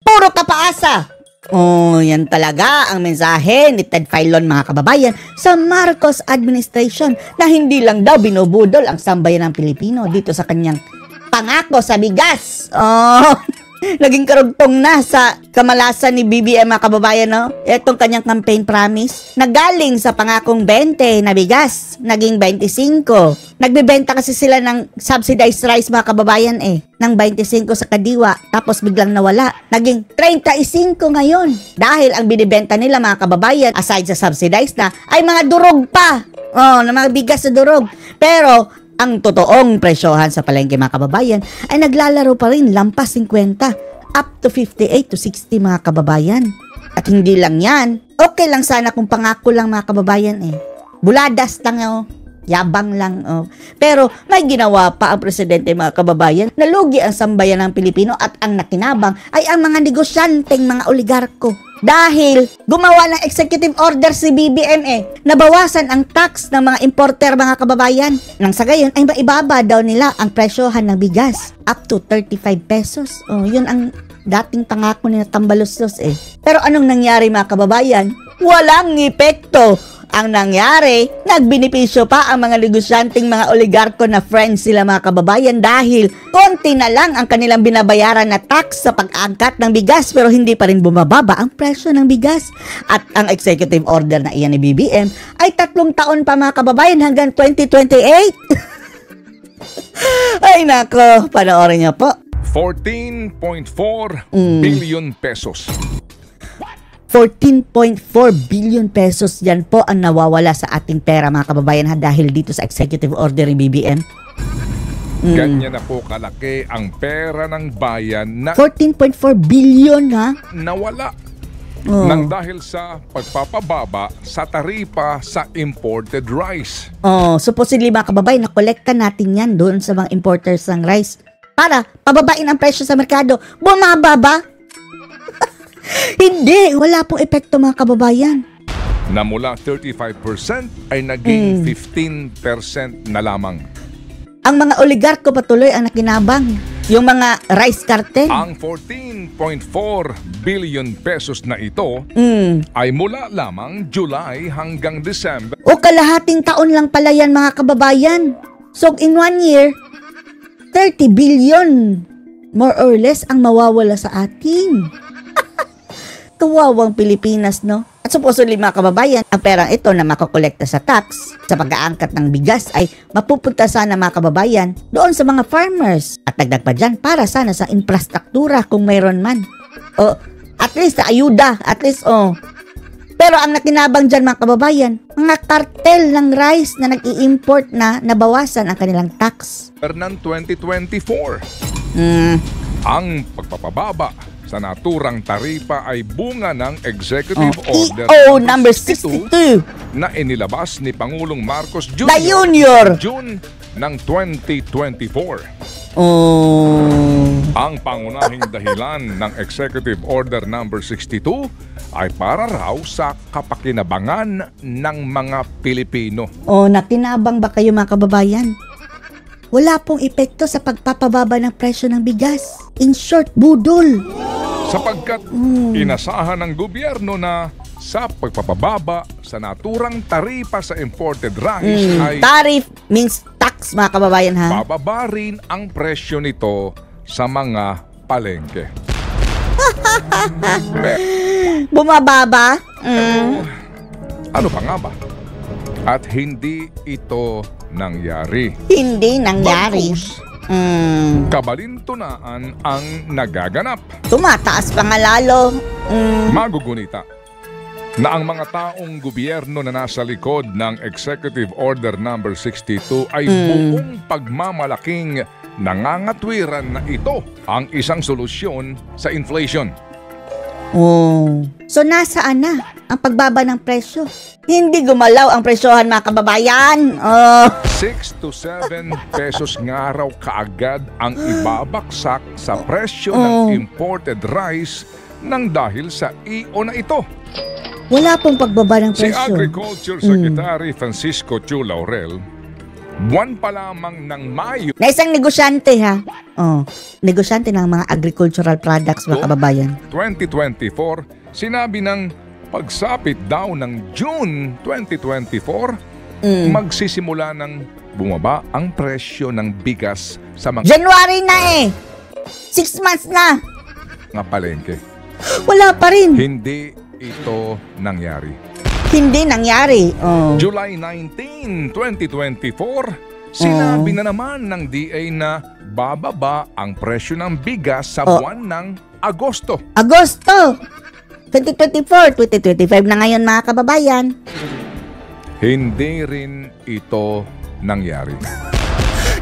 Puro kapaasa. Oh, yan talaga ang mensahe ni Ted Filon mga kababayan sa Marcos administration na hindi lang daw binubudol ang sambayan ng Pilipino dito sa kanyang pangako sa bigas. Oh, naging karugtong na sa kamalasan ni BBM mga kababayan, no? Itong kanyang campaign promise na galing sa pangakong 20 na bigas, naging 25. Nagbebenta kasi sila ng subsidized rice mga kababayan ng 25 sa kadiwa, tapos biglang nawala. Naging 35 ngayon. Dahil ang binibenta nila mga kababayan, aside sa subsidized na, ay mga durog pa. Oh, na mga bigas na durog. Pero ang totoong presyohan sa palengke mga kababayan ay naglalaro pa rin lampas 50 up to 58 to 60 mga kababayan. At hindi lang yan, okay lang sana kung pangako lang mga kababayan buladas lang yabang lang Pero may ginawa pa ang presidente mga kababayan na lugi ang sambayan ng Pilipino at ang nakinabang ay ang mga negosyanteng mga oligarko. Dahil gumawa ng executive order si BBM nabawasan ang tax ng mga importer mga kababayan. Nang sa gayon ay maibaba daw nila ang presyohan ng bigas up to 35 pesos. Yun ang dating pangako nila Tambaluslos Pero anong nangyari mga kababayan? Walang epekto. Ang nangyari, nagbinipisyo pa ang mga negosyanteng mga oligarko na friends sila mga kababayan dahil konti na lang ang kanilang binabayaran na tax sa pag-angkat ng bigas pero hindi pa rin bumababa ang presyo ng bigas. At ang executive order na iyan ni BBM ay 3 taon pa mga kababayan hanggang 2028. Ay nako, panoorin niyo po. 14.4 billion pesos. 14.4 billion pesos yan po ang nawawala sa ating pera mga kababayan dahil dito sa executive order ni BBM. Ganyan na po kalaki ang pera ng bayan na 14.4 billion nawala nang dahil sa pagpapababa sa taripa sa imported rice. Supposedly mga kababayan, nakolekta natin yan doon sa mga importers ng rice para pababain ang presyo sa merkado. Bumababa? Hindi, wala pong epekto mga kababayan. Na mula 35% ay naging 15% na lamang. Ang mga oligarko patuloy ang nakinabang. Yung mga rice cartel. Ang 14.4 billion pesos na ito ay mula lamang July hanggang December. O kalahating taon lang pala yan mga kababayan. So in 1 year, 30 billion more or less ang mawawala sa atin. Kawawang Pilipinas, no? At supposedly mga kababayan, ang perang ito na makakolekta sa tax, sa pag-aangkat ng bigas ay mapupunta sana mga kababayan doon sa mga farmers. At dagdag pa dyan para sana sa infrastruktura kung mayroon man. At least sa ayuda, Pero ang nakinabang dyan mga kababayan, mga kartel ng rice na nag-i-import na nabawasan ang kanilang tax. Ng 2024, ang pagpapababa sa naturang taripa ay bunga ng Executive Order EO number 62 na inilabas ni Pangulong Marcos Jr. The Junior June ng 2024. Ang pangunahing dahilan ng Executive Order number 62 ay para raw sa kapakinabangan ng mga Pilipino. Nakinabang ba kayo mga kababayan? Wala pong epekto sa pagpapababa ng presyo ng bigas. In short, budol. Sapagkat inasahan ng gobyerno na sa pagpapababa sa naturang taripa sa imported rice ay tariff means tax mga kababayan bababa rin ang presyo nito sa mga palengke. Bumababa? Ano pa nga ba? At hindi ito nangyari. Hindi nangyari. Kabalintunaan ang nagaganap. Tumataas pa nga lalo. Magugunita na ang mga taong gobyerno na nasa likod ng Executive Order number 62 ay buong pagmamalaking nangangatwiran na ito ang isang solusyon sa inflation. So nasaan na ang pagbaba ng presyo? Hindi gumalaw ang presyohan mga kababayan. 6 to 7 pesos nga raw kaagad ang ibabaksak sa presyo ng imported rice nang dahil sa EO na ito. Wala pong pagbaba ng presyo. Si Agriculture Secretary Francisco Chu Laurel buwan pa lamang ng Mayo Na isang negosyante ha. Negosyante ng mga agricultural products mga kababayan. 2024, sinabi ng pagsapit daw ng June 2024, magsisimula ng bumaba ang presyo ng bigas sa January na eh. 6 months na. mga palengke. Wala pa rin. Hindi ito nangyari. Hindi nangyari. July 19, 2024, sinabi na naman ng DA na bababa ang presyo ng bigas sa buwan ng Agosto. Agosto 2024, 2025 na ngayon mga kababayan. Hindi rin ito nangyari.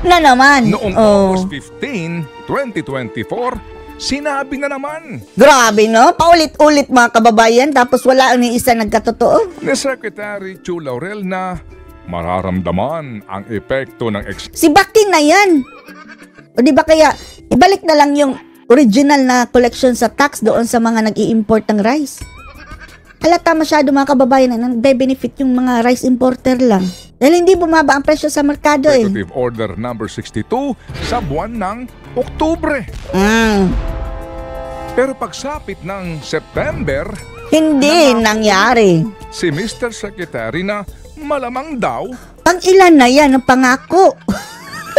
Na naman. Noong August 15, 2024, sinabi na naman Grabe no? Paulit-ulit mga kababayan tapos wala ni isa nagkatotoo. ni Secretary Chu Laurel na mararamdaman ang epekto ng Si Baki na yan. O di ba kaya ibalik na lang yung original na collection sa tax doon sa mga nag-i-import ng rice. Halata masyado mga kababayan na nagbe-benefit yung mga rice importer lang. Dahil hindi bumaba ang presyo sa merkado eh. Executive Order number 62 sa buwan ng Oktubre. Pero pagsapit ng September, Hindi nangyari. si Mr. Secretary na malamang daw Pang ilan na yan ang pangako.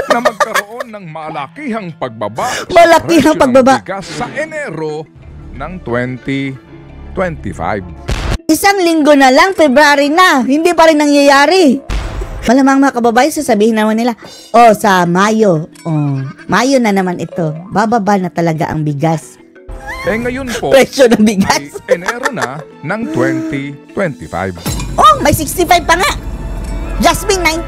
na magkaroon ng malakihang pagbaba Malakihang sa presyo pagbaba. ng bigas sa Enero ng 2025. Isang linggo na lang, February na. Hindi pa rin nangyayari. Malamang mga kababayan, sasabihin naman nila, sa Mayo. Mayo na naman ito. Bababa na talaga ang bigas. Ngayon po, Presyo ng ay bigas. Enero na ng 2025. May 65 pa nga. Jasmine,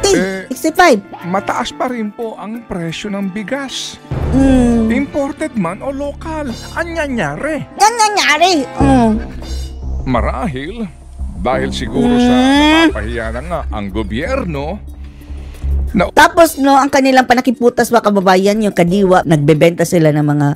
90. 65. Mataas pa rin po ang presyo ng bigas. Hmm. Imported man o local. Anyanyari. Yan nangyari. Marahil, dahil siguro sa napapahiya na nga ang gobyerno na Tapos ang kanilang panakiputas mga kababayan, yung kadiwa, nagbebenta sila ng mga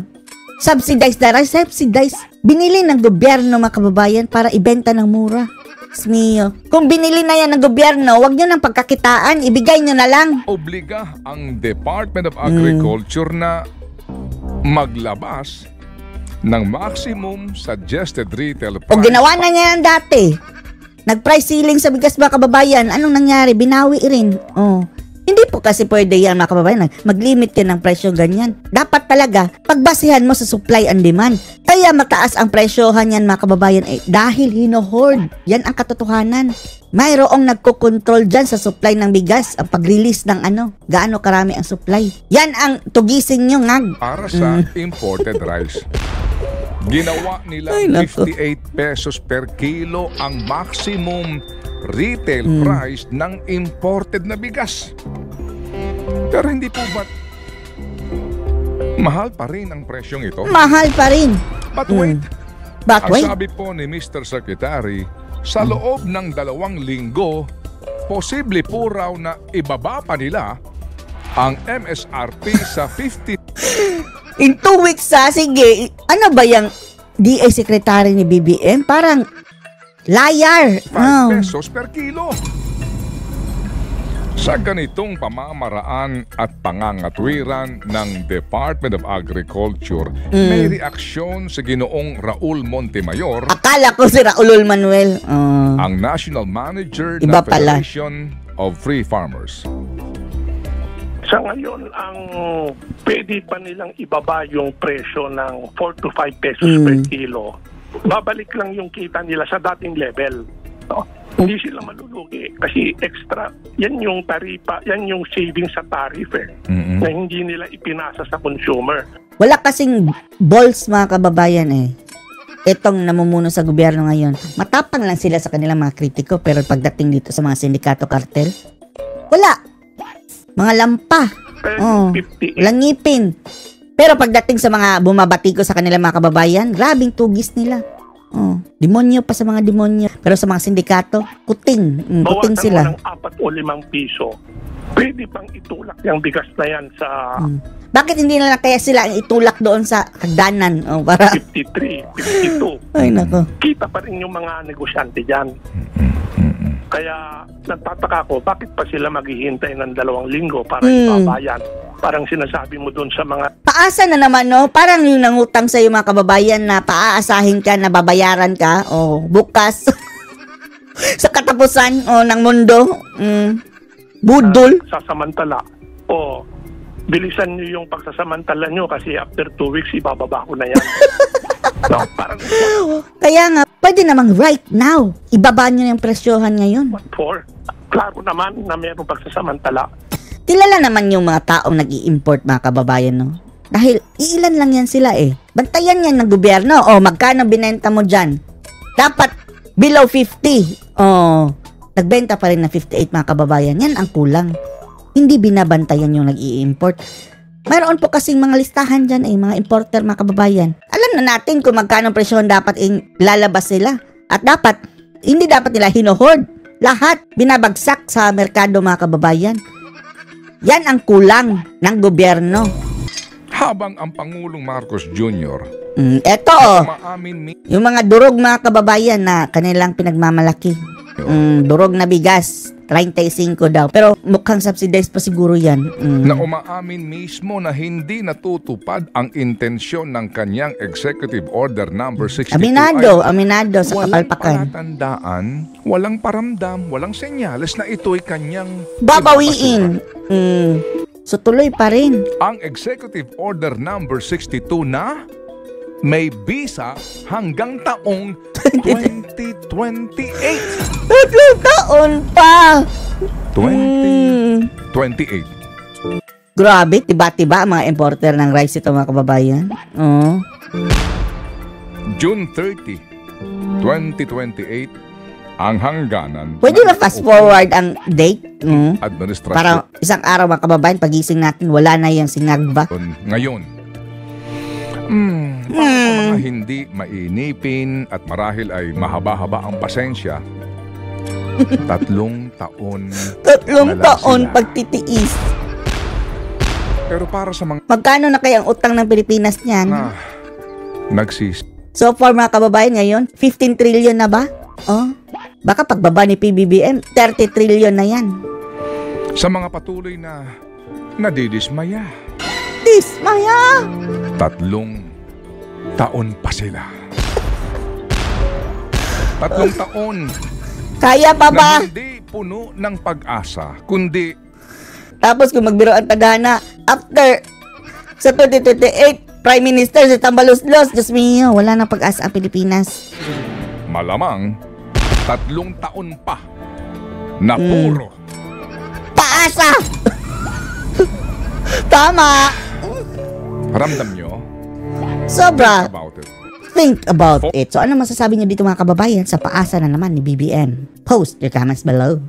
subsidized na rice. Subsidized. Binili ng gobyerno mga kababayan para ibenta ng mura. Smio. Kung binili na yan ng gobyerno, wag nyo ng pagkakitaan, ibigay nyo na lang. obliga ang Department of Agriculture na maglabas ng maximum suggested retail O price. ginawa na niya yan dati. Nag-price ceiling sa bigas mga kababayan. Anong nangyari? Binawi rin. Hindi po kasi pwede yan mga kababayan. Mag-limit yan ng presyo ganyan. Dapat talaga, pagbasihan mo sa supply and demand. Kaya mataas ang presyohan yan mga kababayan dahil hinohoard. Yan ang katotohanan. Mayroong nagko-control dyan sa supply ng bigas. Ang pag-release ng gaano karami ang supply. Yan ang tugisin nyo ngag. Para sa imported rice. Ginawa nila Ay, naku. 58 pesos per kilo ang maximum retail price ng imported na bigas. Pero hindi po ba't mahal pa rin ang presyong ito? Mahal pa rin. But wait, But ang wait. sabi po ni Mr. Secretary, sa loob ng 2 linggo, posible po raw na ibaba pa nila ang MSRP sa 50 In 2 weeks sige. Ano ba yung DA Secretary ni BBM? Parang liar. 5 pesos per kilo. Sa ganitong pamamaraan at pangangatwiran ng Department of Agriculture, may reaksyon sa Ginoong Raul Montemayor, Akala ko si Raul Manuel. ang National Manager Iba ng pala. Federation of Free Farmers. Sa ngayon, ang pwede pa nilang ibaba yung presyo ng 4 to 5 pesos per kilo. Babalik lang yung kita nila sa dating level. No? Hindi sila malulugi kasi extra, yan yung taripa, yan yung savings sa tariff na hindi nila ipinasa sa consumer. Wala kasing balls mga kababayan Itong namumuno sa gobyerno ngayon. Matapang lang sila sa kanilang mga kritiko pero pagdating dito sa mga sindikato kartel, wala. Mga lampa. Pero 58, Walang ngipin. Pero pagdating sa mga bumabati ko sa kanilang mga kababayan, grabing tugis nila. Demonyo pa sa mga demonyo. Pero sa mga sindikato, kuting. Kuting bawasan sila. mo ng 4 o 5 piso. Pwede pang itulak yung bigas na yan sa Bakit hindi na lang kaya sila ang itulak doon sa hagdanan? Para... 53, 52. Ay, nako. Kita pa rin yung mga negosyante dyan. Kaya nagtataka ko, bakit pa sila maghihintay ng 2 linggo para ipabayan? Parang sinasabi mo dun sa mga Paasa na naman, no? Parang yung nangutang sa'yo mga kababayan na paaasahin ka na babayaran ka o bukas sa katapusan ng mundo. Budol. sasamantala. O, bilisan nyo yung pagsasamantala nyo kasi after 2 weeks, ibababa ko na yan. No, parang Kaya nga, pwede namang right now. Ibaba nyo yung presyohan ngayon. what for? Klaro naman na mayroong pagsasamantala. Kilala naman yung mga taong nag-i-import mga kababayan, no? Dahil iilan lang yan sila eh. Bantayan yan ng gobyerno. O, magkano binenta mo dyan? Dapat below 50. O, nagbenta pa rin na 58 mga kababayan. Yan ang kulang. Hindi binabantayan yung nag-i-import. Mayroon po kasing mga listahan dyan mga importer mga kababayan. Alam na natin kung magkano presyon dapat lalabas sila. At dapat, hindi dapat nila hinohoard. Lahat binabagsak sa merkado mga kababayan. Yan ang kulang ng gobyerno. Habang ang Pangulong Marcos Jr. Eto Maamin yung mga durog mga kababayan na kanilang pinagmamalaki. Durog na bigas, 35 daw. Pero mukhang subsidized pa siguro yan. na umaamin mismo na hindi natutupad ang intensyon ng kanyang Executive Order number 62 Aminado sa walang kapalpakan. palatandaan, walang paramdam, walang senyales na ito'y kanyang Babawiin. So tuloy pa rin. ang Executive Order number 62 na may visa hanggang taong 2028. 3 taon pa. 2028. Grabe, tiba-tiba ang mga importer ng rice ito mga kababayan. Oo. June 30, 2028 ang hangganan Pwede na fast forward ang date. administrasyon Para isang araw mga kababayan, pagising natin, wala na yung sinagba. ngayon. Para sa mga hindi mainipin at marahil ay mahaba-haba ang pasensya, 3 taon 3 na lang taon sila. pagtitiis. Pero para sa mga Magkano na kaya ang utang ng Pilipinas niyan? nagsis So far mga kababayan ngayon, 15 trillion na ba? Oh, baka pagbaba ni PBBM, 30 trillion na yan. sa mga patuloy na nadidismaya, Dismaya! 3 taon pa sila. 3 taon Kaya pa ba? na hindi puno ng pag-asa, kundi Tapos kung magbiro ang tagana, after sa 2028, Prime Minister si Tambaluslos, Diyos mio, wala na pag-asa ang Pilipinas. malamang 3 taon pa na puro Paasa! Tama! ramdam nyo Sobra! about it. Think about it. So ano masasabi niyo dito mga kababayan sa paasa na naman ni BBM? Post your comments below.